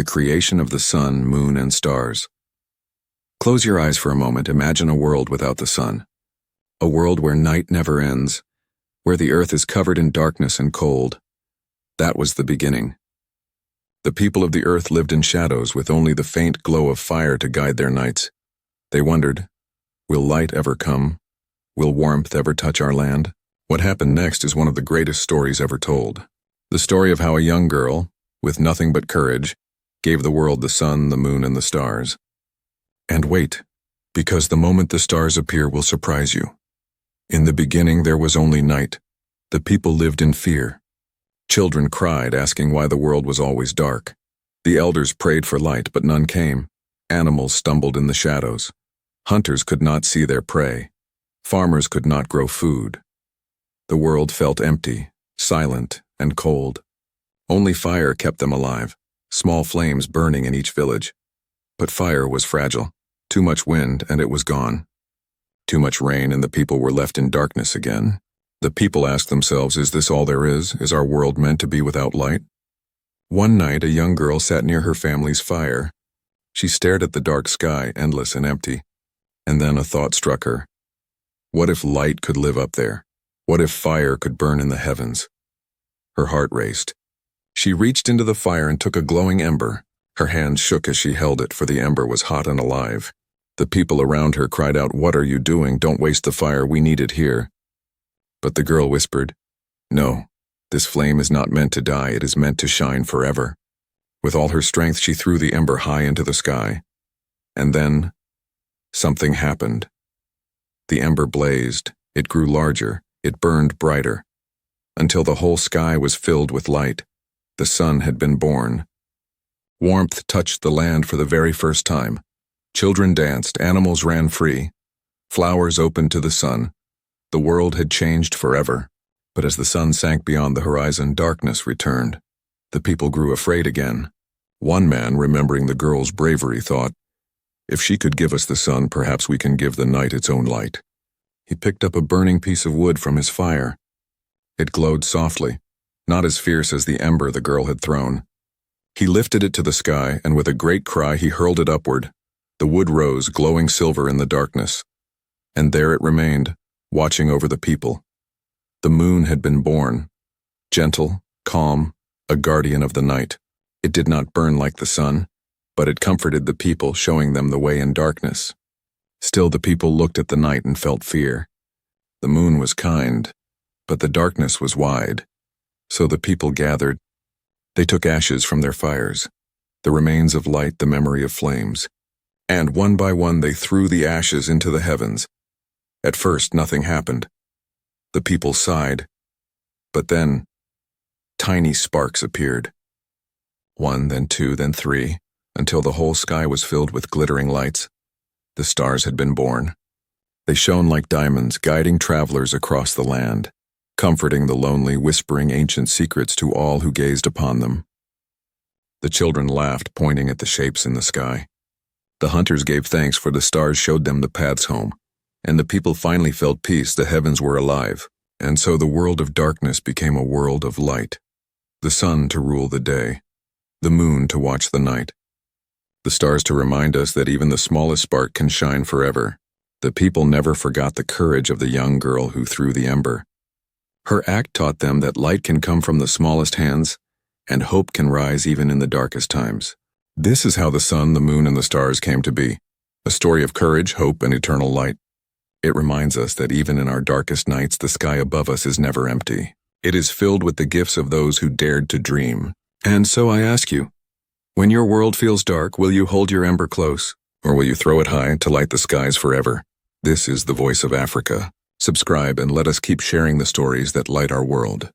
the creation of the sun, moon, and stars. Close your eyes for a moment. Imagine a world without the sun. A world where night never ends, where the earth is covered in darkness and cold. That was the beginning. The people of the earth lived in shadows with only the faint glow of fire to guide their nights. They wondered, will light ever come? Will warmth ever touch our land? What happened next is one of the greatest stories ever told. The story of how a young girl, with nothing but courage, gave the world the sun, the moon, and the stars. And wait, because the moment the stars appear will surprise you. In the beginning there was only night. The people lived in fear. Children cried, asking why the world was always dark. The elders prayed for light, but none came. Animals stumbled in the shadows. Hunters could not see their prey. Farmers could not grow food. The world felt empty, silent, and cold. Only fire kept them alive, small flames burning in each village. But fire was fragile. Too much wind, and it was gone. Too much rain, and the people were left in darkness again. The people asked themselves, is this all there is? Is our world meant to be without light? One night, a young girl sat near her family's fire. She stared at the dark sky, endless and empty. And then a thought struck her. What if light could live up there? What if fire could burn in the heavens? Her heart raced. She reached into the fire and took a glowing ember. Her hands shook as she held it, for the ember was hot and alive. The people around her cried out, "What are you doing? Don't waste the fire, we need it here." But the girl whispered, "No, this flame is not meant to die, it is meant to shine forever." With all her strength, she threw the ember high into the sky. And then, something happened. The ember blazed, it grew larger, it burned brighter, until the whole sky was filled with light. The sun had been born. Warmth touched the land for the very first time. Children danced, animals ran free. Flowers opened to the sun. The world had changed forever. But as the sun sank beyond the horizon, darkness returned. The people grew afraid again. One man, remembering the girl's bravery, thought, "If she could give us the sun, perhaps we can give the night its own light." He picked up a burning piece of wood from his fire. It glowed softly, not as fierce as the ember the girl had thrown. He lifted it to the sky, and with a great cry he hurled it upward. The wood rose, glowing silver in the darkness. And there it remained, watching over the people. The moon had been born, gentle, calm, a guardian of the night. It did not burn like the sun, but it comforted the people, showing them the way in darkness. Still the people looked at the night and felt fear. The moon was kind, but the darkness was wide. So the people gathered. They took ashes from their fires, the remains of light, the memory of flames. And one by one they threw the ashes into the heavens. At first nothing happened. The people sighed. But then, tiny sparks appeared. One, then two, then three, until the whole sky was filled with glittering lights. The stars had been born. They shone like diamonds, guiding travelers across the land, comforting the lonely, whispering ancient secrets to all who gazed upon them. The children laughed, pointing at the shapes in the sky. The hunters gave thanks, for the stars showed them the paths home. And the people finally felt peace, the heavens were alive. And so the world of darkness became a world of light. The sun to rule the day, the moon to watch the night, the stars to remind us that even the smallest spark can shine forever. The people never forgot the courage of the young girl who threw the ember. Her act taught them that light can come from the smallest hands, and hope can rise even in the darkest times. This is how the sun, the moon, and the stars came to be, a story of courage, hope, and eternal light. It reminds us that even in our darkest nights, the sky above us is never empty. It is filled with the gifts of those who dared to dream. And so I ask you, when your world feels dark, will you hold your ember close, or will you throw it high to light the skies forever? This is the Voice of Africa. Subscribe and let us keep sharing the stories that light our world.